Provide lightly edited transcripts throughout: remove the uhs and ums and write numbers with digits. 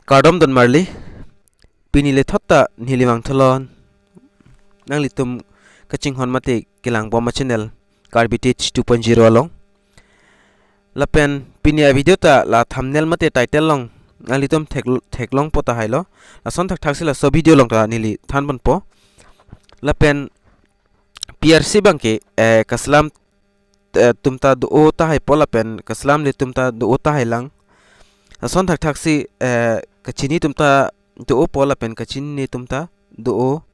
Kardom don marli pinile thotta nilimang tholon nang litum kaching hon mate kilang bomba channel Karbi 2.0 long lapen pinia video ta la thumbnail mate title long nang litum thek long pota hailo la son thak thak sila so video long ta nili than ban po lapen PRC bangke KASELAM tumta do ta hai pola pen KASELAM le tumta do ta hai lang son thak thak si kachini tumta do pola pen kachin ni tumta do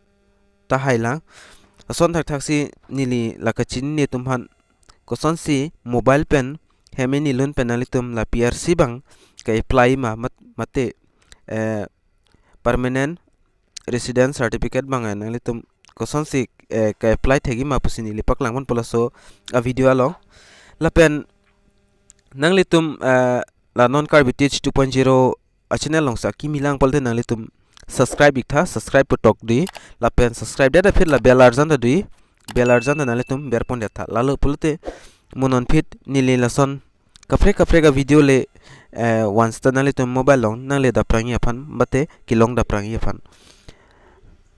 ta hai lang son thak thak si nili la kachin ni tumhan koson si mobile pen heme ni lun penalitum la PRC bang ka apply ma mate permanent resident certificate bang analitum koson si ka apply thegi ma PUSI nili PAKLANG mon polaso a video along lapen nanglitum la non Karbi 2.0 a channel long sa kimilang polte nanglitum subscribe ikha subscribe putok di lapen subscribe da fit la bell arjan da di bell arjan da nanglitum berpon datha lalu polte monon fit nili lason kapre ga video le once ta nanglitum mobile long nangle da prangi aphan bate kilong da prangi aphan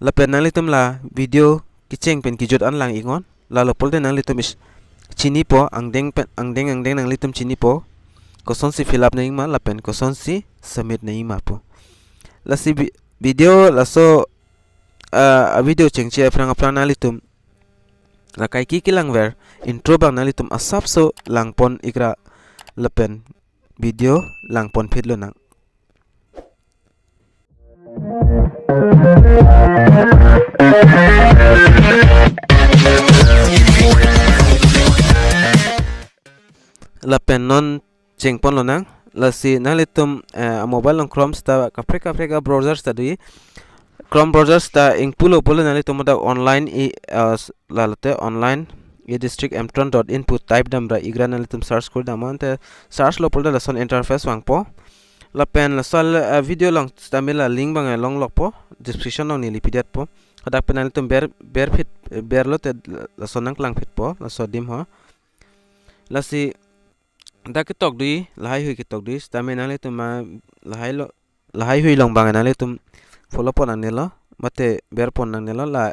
lapen nanglitum la video kicheng pen kijot an lang ingon lalu polte nanglitum is chini po angdeng nanglitum chini po koson si fill up na ingma lapen koson si submit na ingma po lasi video laso a video chengche frang nalitum la kai ki kilang ver intro bang nalitum asap so langpon ikra lapen video langpon phitlo nang lapen non chengpon lo nang lasi nalitum mobile long Chrome sta kapre ga browser sta di Chrome browser sta ingpulo polo nalitum da online lalate online district mtron.input type damra igra nalitum search kor damante search lo polo lason interface wangpo lapen lasal video long sta mela link bang long lokpo description long ni lipidat po hadak penalitum ber fit ber lo te lason nang klang fit po laso dim ho lasi da kitok dui lahai hui kitok dui stame nale tuma lahai hui long bang nale tum follow pon anelo mate ber pon nanelo la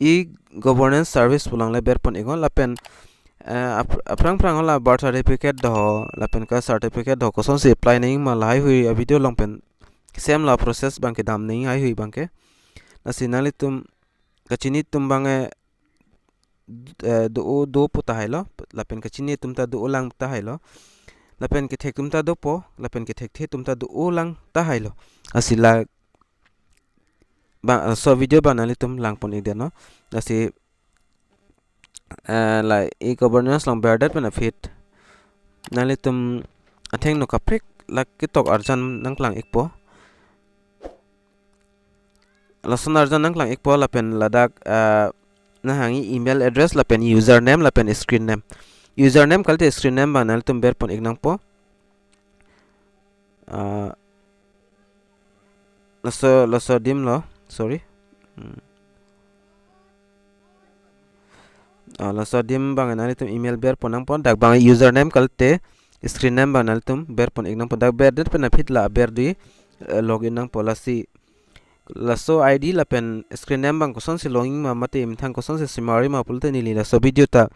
e governance service pulang le ber pon egon lapen aprang la birth certificate do lapen ka certificate do koson se apply nei ma lahai hui video long pen same la process bang ke dam nei hai hui bang ke nasi nale tum kachini tum bang do puta hailo lapen kachini tumta do ulang ta hailo lapen ke thek tumta do po lapen ke thek the tumta do ulang ta hailo asila ba so video banali tum lang pon ide no asi la e governance long berdat pen fit nali tum atheng no kaprek la kitok arjan nang klang ekpo lason arjan nang klang ekpo lapen ladak na hangi email address lapen username lapen screen name username kalte screen name banal tum ber pon ignang po laso dim lo sorry laso dim bang anal tum email ber pon nang pon dak bang username kalte screen name banal tum ber pon ignang pon dak ber det pen fit la ber di login nang polasi laso ID lapen screen name bang koson si login ma mate imthang koson si simari ma pulte nili laso video ta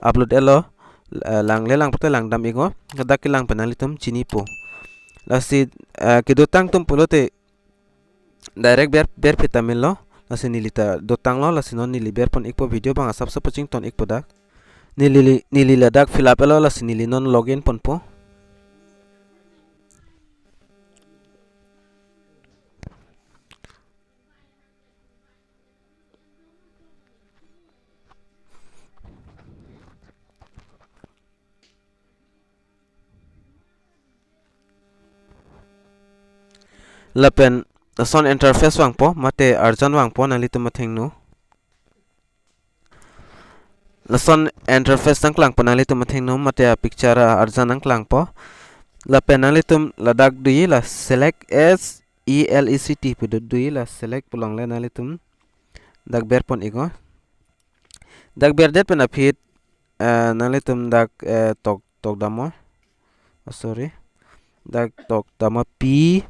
upload elo lang pulte lang dam igo kadak kilang penalitum chini po lasi kedotang tum pulote direct ber vitamin lo lasi nili ta dotang lo lasi non nili ber pon ikpo video bang asap so pocing ton ikpo dak nili ladak fill up elo lasi nili non login pon po lapen son interface wang po mate arjan wang po nali tu matheng no lason interface nang klang po nali tu matheng no mate picture arjan nang klang po lapen nali tum ladak dui la select select pudu dui la select pulang le nali tum dak ber pon igo dak ber det pen apit nali tum dak tok damo sorry dak tok damo p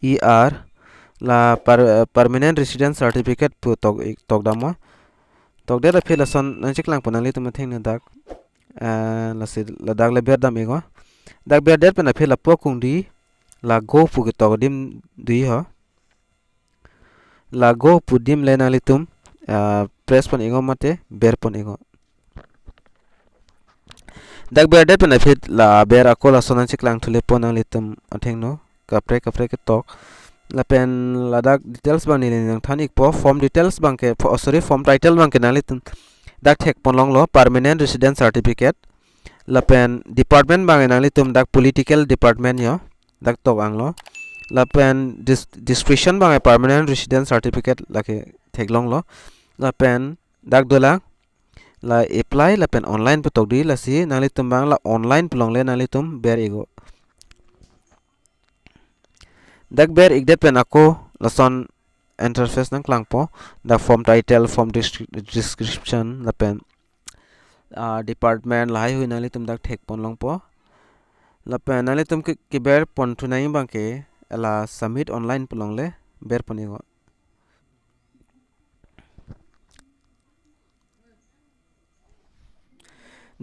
ER la permanent resident certificate pu tok damo tok de la phila son nang chiklang ponali tum thing na dak la si la dak la ber dam ego dak ber det pena phila po kung di la go pu ke tok dim di ho la go pu dim le nali tum press pon ego mate ber pon ego dak ber det pena phit la ber akola son nang chiklang thule pon nali tum atheng no kapre ke tok la pen la dak details bang ni nang thanik po form details bang ke sorry form title bang ke nali tum dak thek pon long lo permanent resident certificate la pen department bang nali tum dak political department yo dak tok ang lo la pen description bang permanent resident certificate la ke thek long lo la pen dak dola la apply la pen online pu tok di la si nali tum bang la online pelong le nali tum ber ego dak ber igde pen ako lason interface nang klang po da form title form description la pen department lai hui nali tum dak thek pon long po la pen nali tum ki ber pon thu nai bang ke la submit online pelong le ber pon ego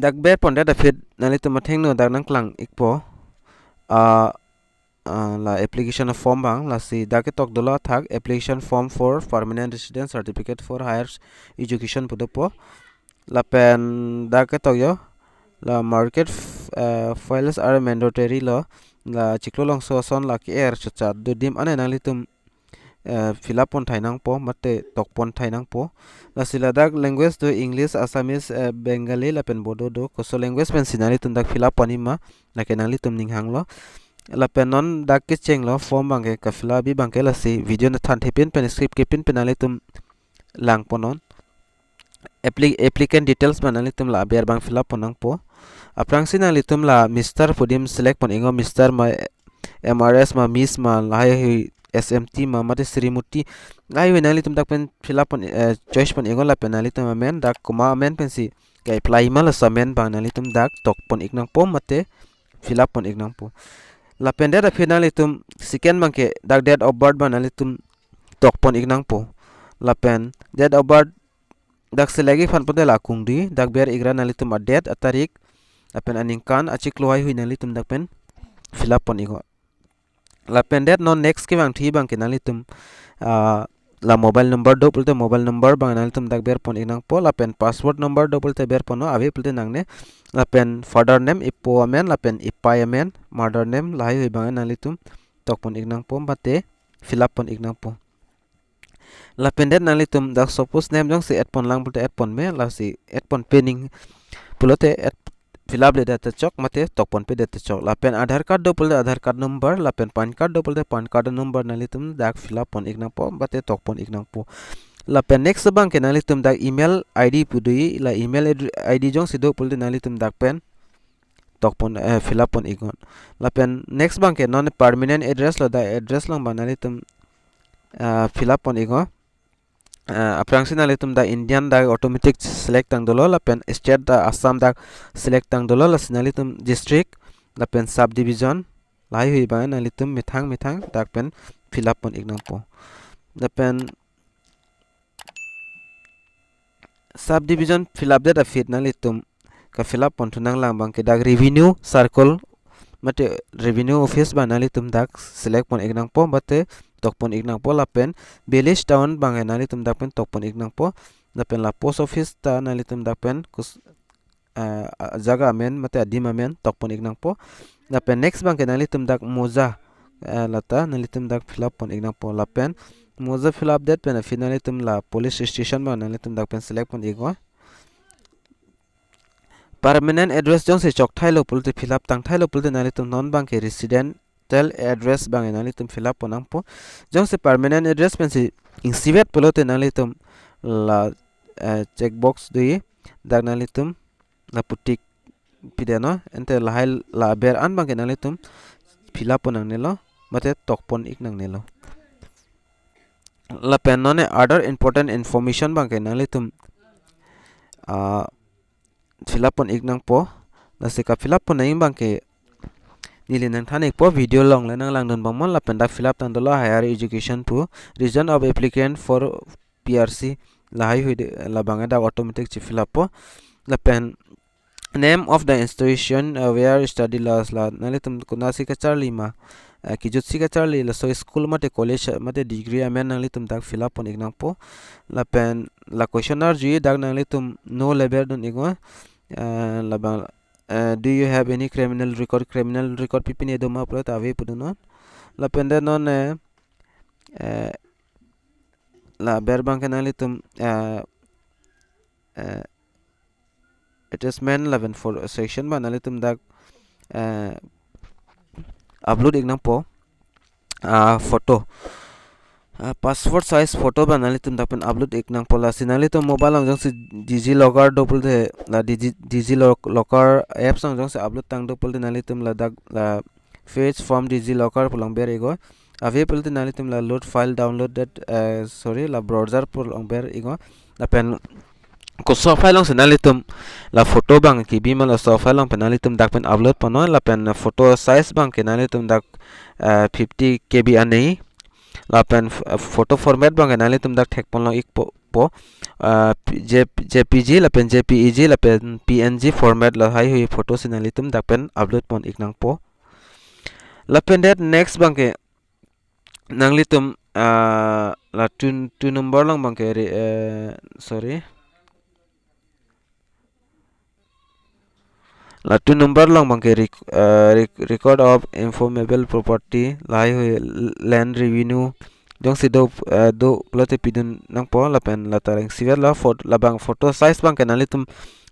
dak ber pon da fit nali tum theng no dak nang klang ikpo la application form bang la si dak tok dola thak application form for permanent resident certificate for higher education pudopo la pen dak tok yo la market files are mandatory lo la chiklo long so son la ki chacha do dim ane nang litum fill up pon thainang po mate tok pon thainang po la sila dak language do english assamese bengali la pen bodo do koso language pen sinali tum dak fill up panima la kenang litum ninghang lo la penon dak ke cheng lo form bangke ka fila bi bangke la si video na than thepin pen script ke pin penale tum lang ponon applicant details banale tum la ber bang fill up ponang po aprang sinali tum la mr pudim select pon ingo mr ma mrs ma miss ma lai smt ma mate srimuti lai wenali tum dak pen fill up pon choice pon ingo la penali tum men dak kuma men pen si ka apply ma la samen bang nali tum dak tok pon iknang po mate fill up pon iknang po la pende da finali tum second bangke dak date of birth banali tum tok pon iknang po la pen date of birth dak selagi fan pode la kungdi dak ber igra nali tum a date a tarik la pen aningkan achik loai hui nali tum dak pen fill up pon igo la pen date non next ke bang thi bangke nali tum la mobile number do pulte mobile number bang nali tum dak ber pon iknang po la pen password number do pulte ber pono ave pulte nangne la pen father name ipo amen la pen ipai amen mother name lai hui bang nali tum tok pon iknang po mate fill up pon iknang po la pen det nali tum dak suppose name jong si add pon lang pulte add pon me la si add pon pinning pulote add fill up le data chok mate tok pon pe data chok la pen aadhar card do pulte aadhar card number la pen pan card do pulte pan card number nali tum dak fill up pon iknang po mate tok pon iknang po la pen next bang ke nali tum dak email id pudui la email id jong sido pulte nali tum dak pen tok pon fill up pon ikon la pen next bang ke non permanent address la da address lang bang nali tum fill up pon ikon aprang sinali tum da indian da automatic select tang dolo la pen state da assam da select tang dolo la sinali tum district la pen subdivision lai hui bang nali tum mithang dak pen fill up pon iknang po la pen subdivision fill up da fit nali tum ka fill up pon thunang lang bang ke dak revenue circle mate revenue office ba nali tum dak select pon iknang po mate tok pon iknang po la pen village town bang nali tum dak pen tok pon iknang po la pen la post office ta nali tum dak pen kus jaga amen mate adim amen tok pon iknang po la pen next bang nali tum dak moja lata nali tum dak fill up pon iknang po la pen moja fill up that pen finally tum la police station bang nali tum dak pen select pon igo permanent address jong se chok thailo pulte fill up tang thailo pulte nali tum non bang ke resident tel address bang nali tum fill up ponang po jong se permanent address pen si insibet pulote nali tum la check box dui dak nali tum la putik pideno ente la hal la ber an bang nali tum fill up ponang nelo mate tok pon ik nang nelo la pen none other important information bang nali tum fill up pon ik nang po la se ka fill up pon nai bang ke nili nang than ek po video long le nang lang don bangmon la pen dak fill up tan dolo higher education pu region of applicant for PRC la hai hui la bang da automatic chi fill up po la pen name of the institution where study laws la nali tum kunasi ka charli ma ki jutsi ka charli la so school mate college mate degree amen nali tum dak fill up on ignang po la pen la questionnaire ji dak nali tum no level don igwa la bang do you have any criminal record pipine do ma prot ave pudunon la pen de non la berbang kanali tum attachment 11 for section ba nali tum dak upload ignang po photo passport size photo ba nali tum dak pen upload ignang po la sinali tum mobile ang jong si DigiLocker double de la DigiLocker apps ang jong si upload tang double de nali tum la dak la fetch from DigiLocker pulang ber ego ave pulte nali tum la load file downloaded la browser pulang ber ego la pen ko so file long sinali tum la photo bang ki bima la so file long penali tum dak pen upload pano la pen photo size bang kenali tum dak 50 KB anei la pen photo format bang kenali tum dak thek pon long ik po JPG la pen JPEG la pen PNG format la hai hui photo sinali tum dak pen upload pon ik nang po la pen that next bang ke nangli tum la two number long bang ke la two number long bang ke record of informable property lai hui land revenue jong si do plote pidun nang po la pen la tareng siver la photo size bang ke nali tum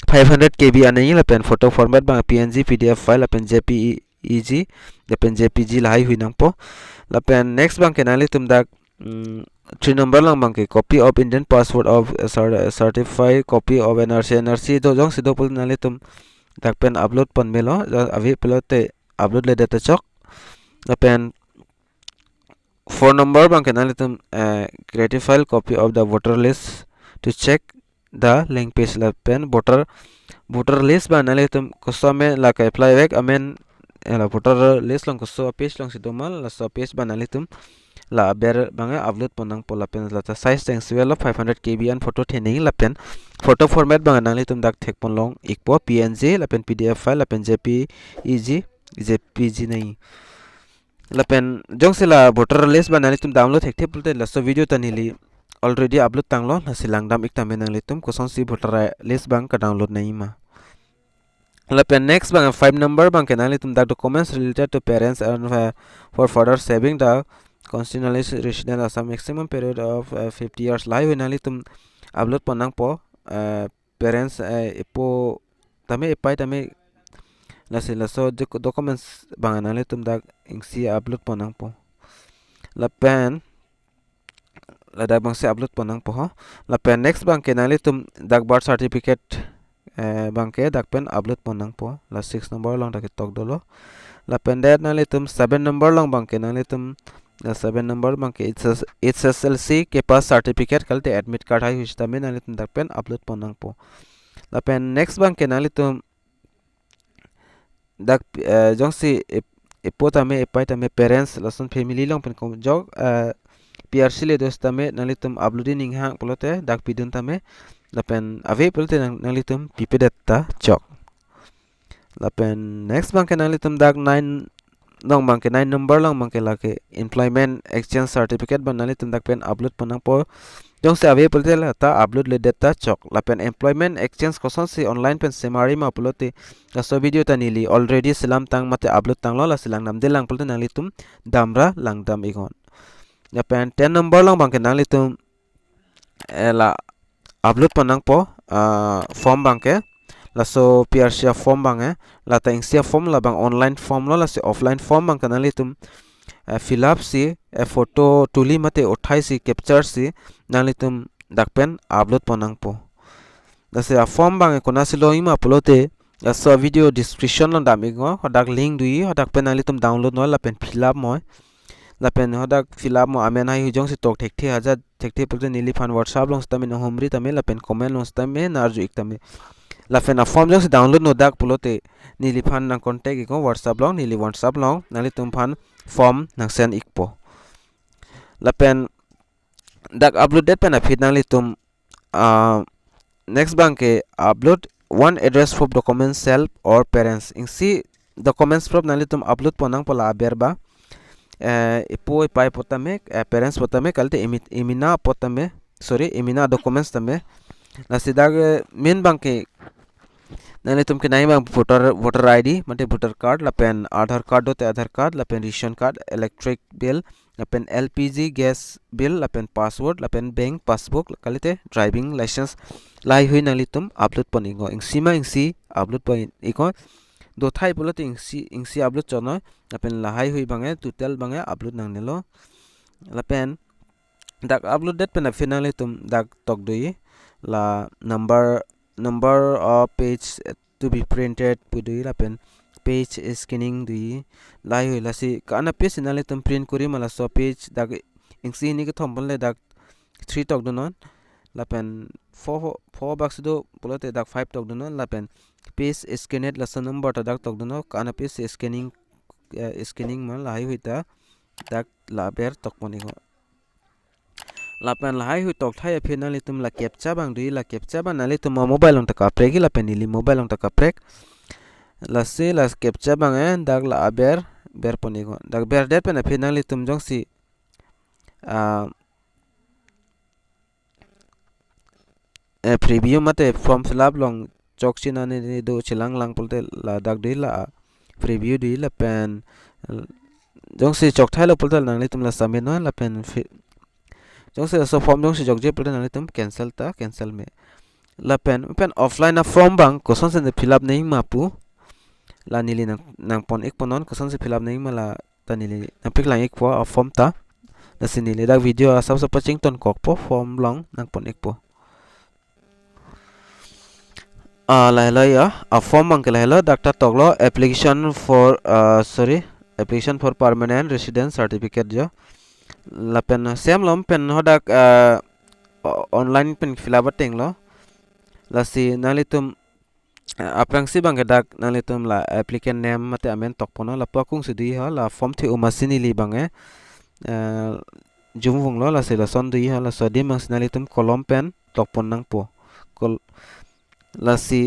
500 KB anei la pen photo format bang PNG PDF file la pen JPEG la pen JPG la hai hui nang po la pen next bang ke nali tum dak 3 number lang bang ke copy of Indian passport of certified copy of NRC do jong si do pul nali tum dak pen upload pon melo avi pelote upload le data chok la pen 4 number bang ke nali tum create file copy of the voter list to check the link page la pen voter list ba nali tum kusame la ka apply back amen la voter list long kuso page long sidomal la so page ba nali tum la ber bang upload ponang pola pen la ta size teng swell 500 KB an photo theni la pen photo format bang nali tum dak thek pon long ikpo PNG la pen PDF file la pen JPG nahi la pen jong se la voter list ba nali tum download thek pulte la so video tanili already upload tanglo la silang dam ik tamen nali tum koson si voter list bang ka download nahi ma la pen next bang 5 number bang kenali tum dak documents related to parents and for further saving the constitutional resident as a maximum period of 50 years live nali tum upload ponang po parents ipo tame ipai tame la so documents bang nali tum dak ingsi upload ponang po la pen la dak bang se upload ponang po la pen next bang kenali tum dak birth certificate bang ke dak pen upload ponang po la 6 number long dak tok dolo la pen that nali tum 7 number long bang kenali tum 7 number bang ke HSLC के पास सर्टिफिकेट कलते admit card है हुई तमें नाले तुम तक pen upload पोनंग पो ला पेन नेक्स्ट बang के नाले तुम dak jong si epo tame epai tame parents lason family long pen kom jog PRC le dos tame nali tum uploading ning hang polote dak pidun tame la pen ave polote nali tum pipe data chok la pen next bang ke nali tum dak 9 long bang ke 9 number long bang ke la ke employment exchange certificate ban nali tum dak pen upload ponang po jong se ave polote la ta upload le data chok la pen employment exchange koson si online pen semari ma polote la so video tanili already silam tang mate upload tang lo la silang nam de lang polote nali tum damra lang dam igon la pen 10 number long bang ke nali tum la upload ponang po form bang ke la so PRC form bang la ta ingsia form la bang online form lo la se offline form bang kanali tum fill up si photo tuli mate uthai si capture si nali tum dakpen upload ponang po la se form bang kona si lo ima uploade la so video description lo dami go hodak link dui hodak pen nali tum download no la pen fill up moi la pen hodak fill up mo amen hai hujong si tok thek the haja thek the pulte nili fan whatsapp long stame no homri tame la pen comment long stame narju ik tame la pen a form jong si download no dak pulote nili phan nang contact iko WhatsApp long nili WhatsApp long nali tum phan form nang send ikpo la pen dak upload det pen a fit nali tum next bank ke upload one address proof documents self or parents in si documents proof nali tum upload ponang pola berba ipo ipai potame parents potame kalte imina potame sorry imina documents tame la sidag main bank ke nali tum ke nai bang voter ID mate voter card la pen Aadhaar card dote Aadhaar card la pen ration card electric bill la pen LPG gas bill la pen password la pen bank passbook kalite driving license lai hui nali tum upload pon ingo ingsima ingsi upload pon iko do thai polo te ingsi upload chono la pen lahai hui bange total bange upload nang nelo la pen dak upload det pen finally tum dak tok doi la number of page to be printed pudui la pen page scanning dui lai hui la si kana page nale tum print kuri mala so page dak ingsi ni ke thombol le dak 3 tok donon la pen 4 box do polote dak 5 tok donon la pen page scanned la sa number ta dak tok dono kana page scanning ma lai hui ta dak la ber tok poni ko la pen la hai hui tok thai phe na le tum la captcha bang dui la captcha ban na le tum mobile ong ta ka prek la pen li mobile ong ta ka prek la se la captcha bang dak la ber poni ko dak ber det pen phe na le tum jong si preview mate form fill up long chok china ne do chilang lang polte la dak dui la preview dui la pen jong si chok thai lo polte nang le tum la submit no la pen jong se so form jong se jok je polte nang le tum cancel me la pen offline na form bang koson se fill up nei ma pu la nili nang pon ek ponon koson se fill up nei ma la ta nili nang pik lang ek po form ta la sin nili dak video sab sa paching ton kok po form long nang pon ek po la hello ya a form bang ke la hello dakta toklo application for permanent residence certificate jo la pen sem lom pen hodak online pen fill up teng lo la si nalitum aprang si bang dak nalitum la applicant name mate amen tok pono la pakung si di ha la form thi umasini li bange jumwung lo la si la son di ha la so di mang nalitum kolom pen tok pon nang po kol la si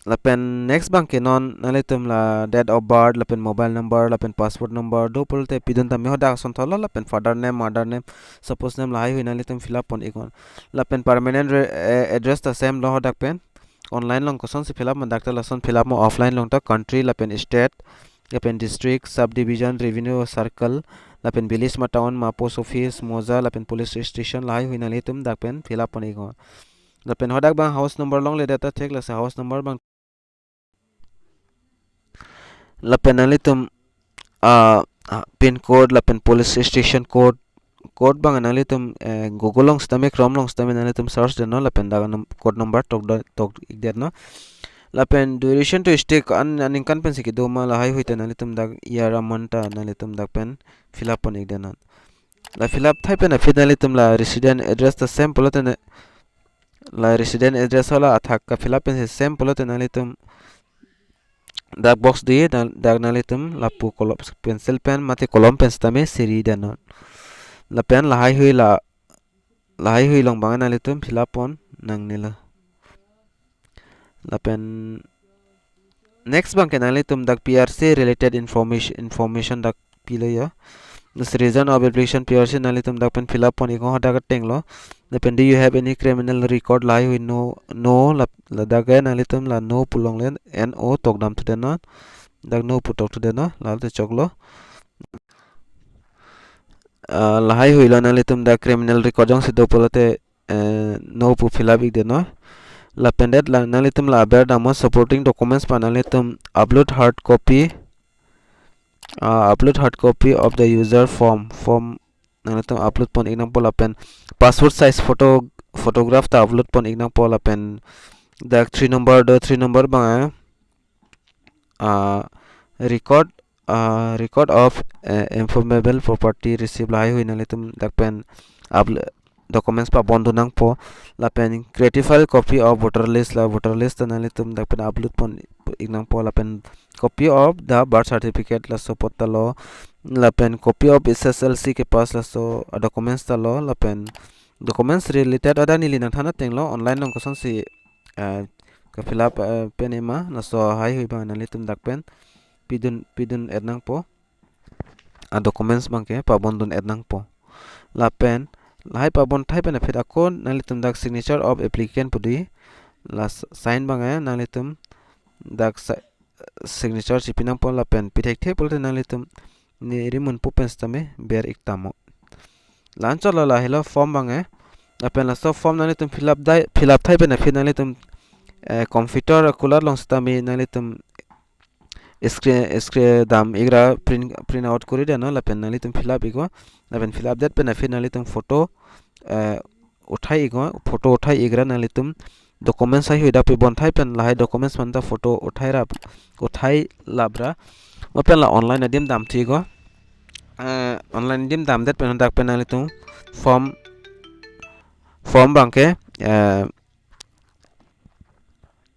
la pen next bank ke non nalitum la date of birth la pen mobile number la pen passport number do polte pidun ta me hoda son tholo la pen father name mother name suppose name la hai nalitum fill up pon ikon la pen permanent address ta same lo hodak pen online long koson se fill up man dakta la son fill up mo offline long ta country la pen state la pen district subdivision revenue circle la pen village ma town ma post office moza la pen police station la hai nalitum dak pen fill up pon ikon la pen hodak bang house number long le data thek la sa house number bang la pen nalitum pin code la pen police station code bang nalitum google long stame chrome long stame nalitum search den no la pen da code number tok der no la pen duration to stay an kan pen siki do ma la hai hoita nalitum da year amount ta nalitum da pen fill up on den la fill up thai pen nalitum la resident address ta same polote la resident address wala athak ka fill up pen same polote nalitum dak box diye dak nalitum la pu kolom pencil pen mate kolom pen stame seri den la pen la hai hui long bang nalitum fill up on nang nila la pen next bang nalitum dak PRC related information dak pilo ya this reason of application PRC nalitum dak pen fill up on iko dak tenglo la pen do you have any criminal record la hui no la dak nalitum la no pulong len no tok dam tu den no dak no putok tu den no la te choklo la hai hui la nalitum da criminal record jong se do polote no pu fill up ik den no la pendet la nalitum la ber da mo supporting documents pa nalitum upload hard copy of the user form nalitum upload pon example la pen passport size photograph ta upload pon example la pen da 3 number bang record of informable property receive la hui nalitum dak pen documents pa bondu nang po la pen creative file copy of voter list nang litum dak pen upload pon ignang po la pen copy of the birth certificate la so pot lo la pen copy of SSLC ke pass la so documents ta lo la pen documents related ada ni linang thana teng lo online nang koson si ka fill up pen ema na so hai hui bang nang litum dak pen pidun ednang po documents bang ke pa bondun ednang po la pen lahai pa bon thai pen fit akon nang litum dak signature of applicant pudi la sign bang nang litum dak signature chipinang po la pen pithek the polte nang litum ni rimun pupen stame ber iktamo lancho la hello form bang la pen la so form nang litum fill up thai pen fit nang litum computer cooler long stame nang litum screen dam igra print out kori dano la pen nang litum fill up igo la pen fill up that pen fit nang litum photo uthai igo photo uthai igra nang litum documents hai hoida pe bon thai pen la hai documents man ta photo uthai labra ma pen la online adim dam thi go online dim dam that pen dak pen nang litum form bangke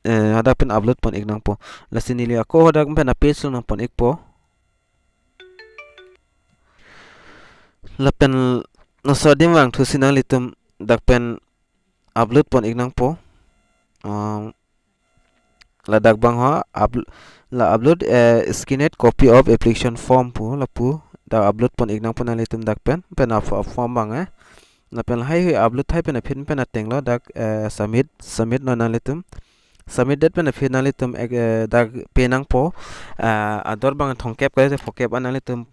ada pen upload pon ignang po la sinili ako hodak pen page nang pon ikpo la pen no so dim wang thu sinang litum dak pen upload pon ignang po la dak bang ha upload scanned copy of application form po la pu da upload pon ignang pon nang litum dak pen form bang la pen hai hui upload thai pen pen ateng lo dak submit no nang litum submit that pen nang litum dak penang po ador bang thongkep ka se phokep anang litum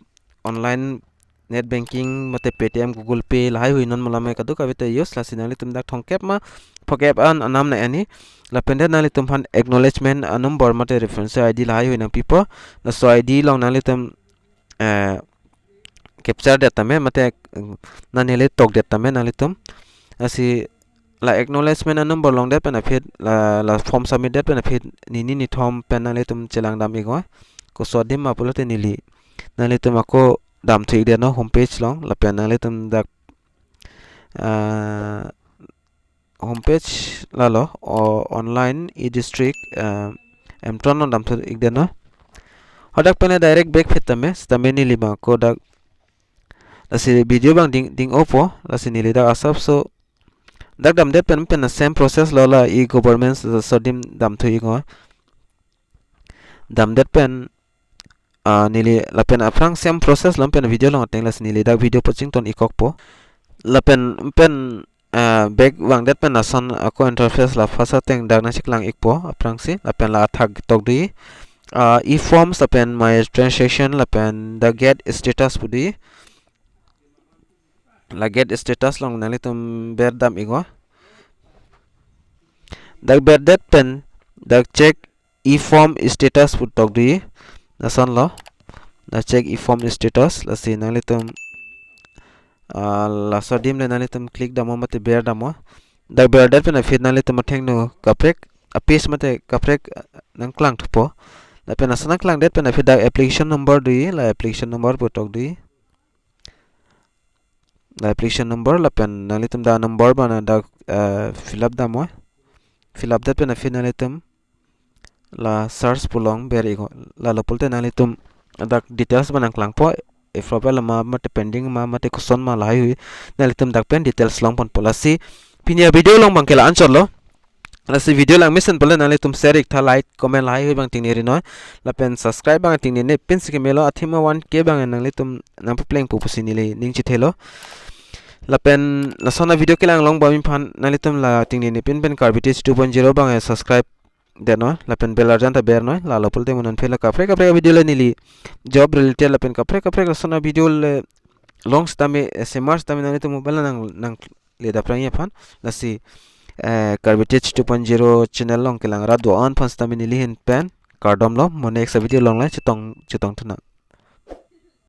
online net banking mate paytm google pay lahai hui non malame kadu ka bete use la sinang litum dak thongkep ma phokep an anam na ani la pen nang litum phan acknowledgement number mate reference id lahai hui nang pipo la so id long nang litum capture data me mate nanele tok data me nang litum asi la acknowledgement number long that benefit la form submit that benefit ni thom pen nang litum chelang dam igo ko so dim ma pulote nili nang litum ako dam thik de no homepage long la pen nang litum dak homepage la lo online e-district emtron no dam thik de no hodak pen direct back fit tame stame nili ma ko dak asi video bang ding opo la sinili dak asap so dak dam det pen same process lo la e government so dim dam thu igo dam det pen nili la pen aprang same process lam pen video long teng la nili dak video poching ton ikok po la pen back wang det pen asan ako interface la fasa teng dak na siklang ikpo aprang si la pen la thak tok di e forms la pen my transaction la pen the get status pudi la get status long nali tum ber dam igo dak ber that pen dak check e form status put tok di nasan lo na check e form status la si nali tum la so dim le nali tum click damo mate ber damo dak ber that pen fit nali tum theng no kaprek a page mate kaprek nang klang thupo la pen asana klang that pen fit dak application number di la application number put tok di la application number la pen nalitum da number bana da fill up damo fill up that pen finalitum la search pulong berigo la lopulte nalitum da details bana klang po if problem ma mate pending ma mate koson ma lai hui nalitum dak pen details long pon polasi pinya video long bangkela answer lo la si video lang mission pole nalitum share ik tha like comment lai hui bang ting ni no la pen subscribe bang ting ni ne pin sike melo athima 1k bang nalitum nang pleng pupusi ni le ning chi thelo la pen la sona video ke lang long ba min phan nalitum la ting ni pin Karbi 2.0 bang subscribe de no la pen bell arjan ta ber no la lo pulte monon phela kapre video le nili job related la pen kapre la sona video le long stame smart stame nalitum mobile nang le da pranya phan la si Karbi 2.0 channel long ke lang ra do on phan stame nili hin pen Kardom lo mo next video long la chitong thuna